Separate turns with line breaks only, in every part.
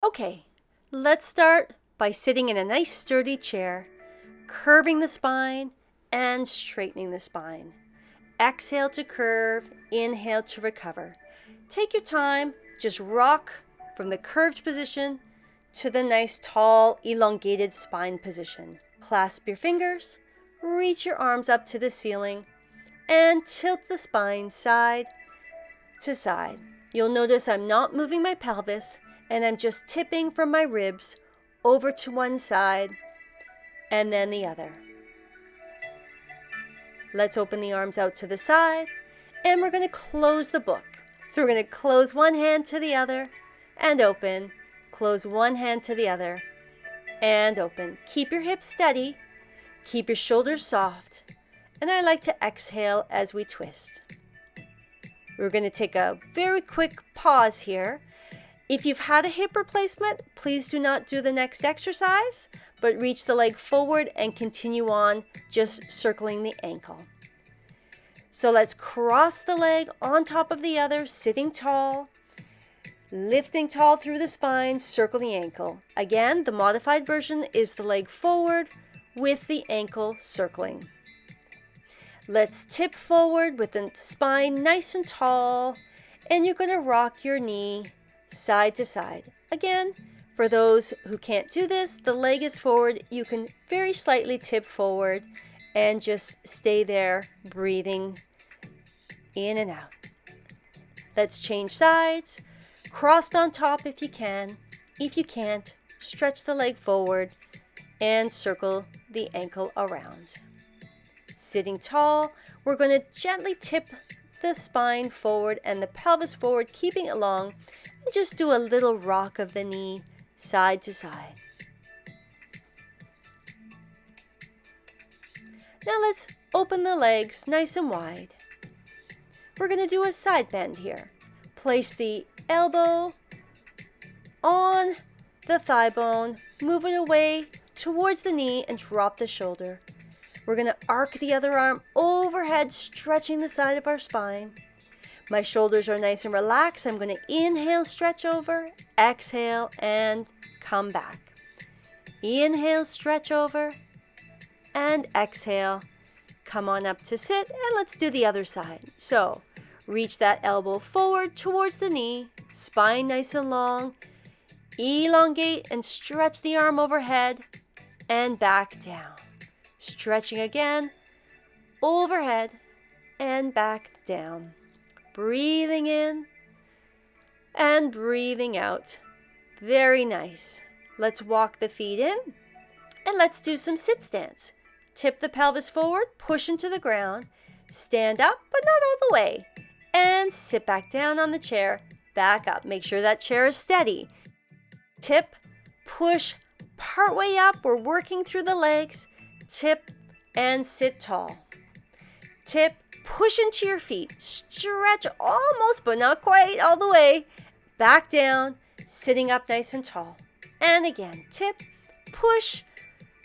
Okay, let's start by sitting in a nice sturdy chair, curving the spine and straightening the spine. Exhale to curve, inhale to recover. Take your time, just rock from the curved position to the nice tall elongated spine position. Clasp your fingers, reach your arms up to the ceiling, and tilt the spine side to side. You'll notice I'm not moving my pelvis, and I'm just tipping from my ribs over to one side and then the other. Let's open the arms out to the side, and we're going to close the book. So we're going to close one hand to the other and open. Close one hand to the other and open. Keep your hips steady. Keep your shoulders soft. And I like to exhale as we twist. We're going to take a very quick pause here. If you've had a hip replacement, please do not do the next exercise, but reach the leg forward and continue on, just circling the ankle. So let's cross the leg on top of the other, sitting tall, lifting tall through the spine, circle the ankle. Again, the modified version is the leg forward with the ankle circling. Let's tip forward with the spine nice and tall, and you're going to rock your knee side to side. Again, for those who can't do this, the leg is forward. You can very slightly tip forward and just stay there, breathing in and out. Let's change sides. Crossed on top if you can. If you can't, stretch the leg forward and circle the ankle around. Sitting tall, we're going to gently tip the spine forward and the pelvis forward, keeping it long, and just do a little rock of the knee side to side. Now let's open the legs nice and wide. We're going to do a side bend here. Place the elbow on the thigh bone, move it away towards the knee and drop the shoulder. We're going to arc the other arm overhead, stretching the side of our spine. My shoulders are nice and relaxed. I'm going to inhale, stretch over, exhale, and come back. Inhale, stretch over, and exhale. Come on up to sit, and let's do the other side. So, reach that elbow forward towards the knee, spine nice and long. Elongate and stretch the arm overhead, and back down. Stretching again, overhead, and back down. Breathing in and breathing out. Very nice. Let's walk the feet in and let's do some sit stance. Tip the pelvis forward, push into the ground, stand up but not all the way, and sit back down on the chair, back up. Make sure that chair is steady. Tip, push, part way up. We're working through the legs. Tip and sit tall. Tip, push into your feet. Stretch almost, but not quite all the way. Back down, sitting up nice and tall. And again, tip, push,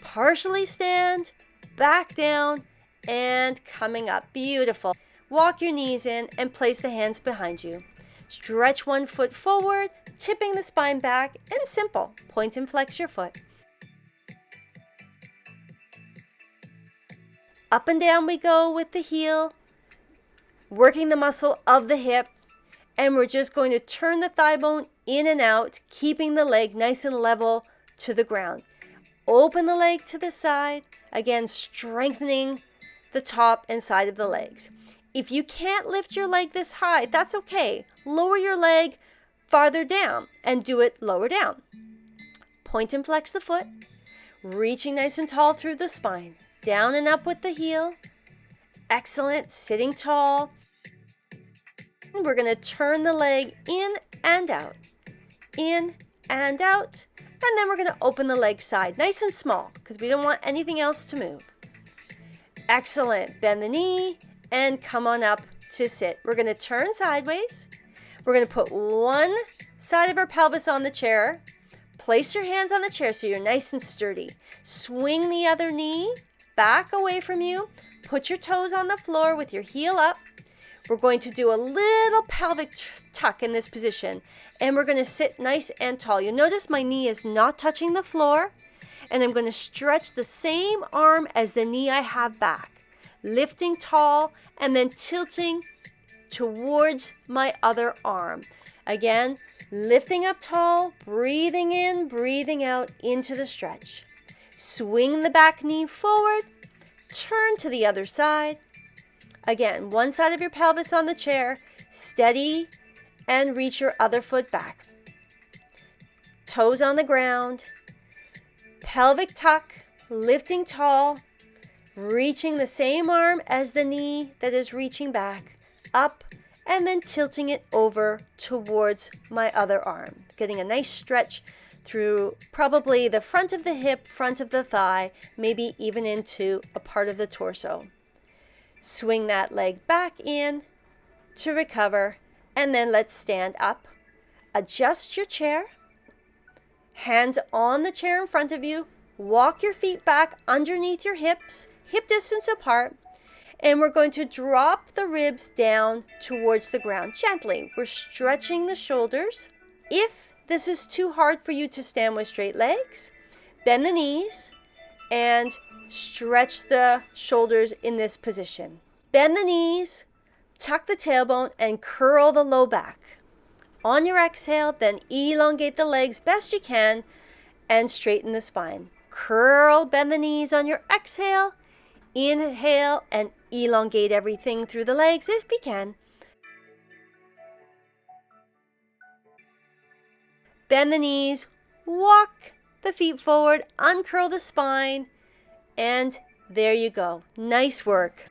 partially stand, back down, and coming up. Beautiful. Walk your knees in and place the hands behind you. Stretch one foot forward, tipping the spine back, and simple. Point and flex your foot. Up and down we go with the heel, working the muscle of the hip, and we're just going to turn the thigh bone in and out, keeping the leg nice and level to the ground. Open the leg to the side, again strengthening the top and side of the legs. If you can't lift your leg this high, that's okay. Lower your leg farther down and do it lower down. Point and flex the foot, reaching nice and tall through the spine. Down and up with the heel. Excellent. Sitting tall. We're going to turn the leg in and out. In and out. And then we're going to open the leg side nice and small because we don't want anything else to move. Excellent. Bend the knee and come on up to sit. We're going to turn sideways. We're going to put one side of our pelvis on the chair. Place your hands on the chair so you're nice and sturdy. Swing the other knee back away from you. Put your toes on the floor with your heel up. We're going to do a little pelvic tuck in this position, and we're going to sit nice and tall. You'll notice my knee is not touching the floor, and I'm going to stretch the same arm as the knee I have back, lifting tall and then tilting towards my other arm. Again, lifting up tall, breathing in, breathing out into the stretch. Swing the back knee forward, turn to the other side. Again, one side of your pelvis on the chair, steady, and reach your other foot back. Toes on the ground, pelvic tuck, lifting tall, reaching the same arm as the knee that is reaching back, up, and then tilting it over towards my other arm. Getting a nice stretch through probably the front of the hip, front of the thigh, maybe even into a part of the torso. Swing that leg back in to recover, and then let's stand up. Adjust your chair, hands on the chair in front of you, walk your feet back underneath your hips, hip distance apart, and we're going to drop the ribs down towards the ground gently. We're stretching the shoulders. If this is too hard for you to stand with straight legs, bend the knees and stretch the shoulders in this position. Bend the knees, tuck the tailbone, and curl the low back. On your exhale, then elongate the legs best you can and straighten the spine. Curl, bend the knees on your exhale. Inhale and elongate everything through the legs if you can. Bend the knees, walk the feet forward, uncurl the spine, and there you go. Nice work.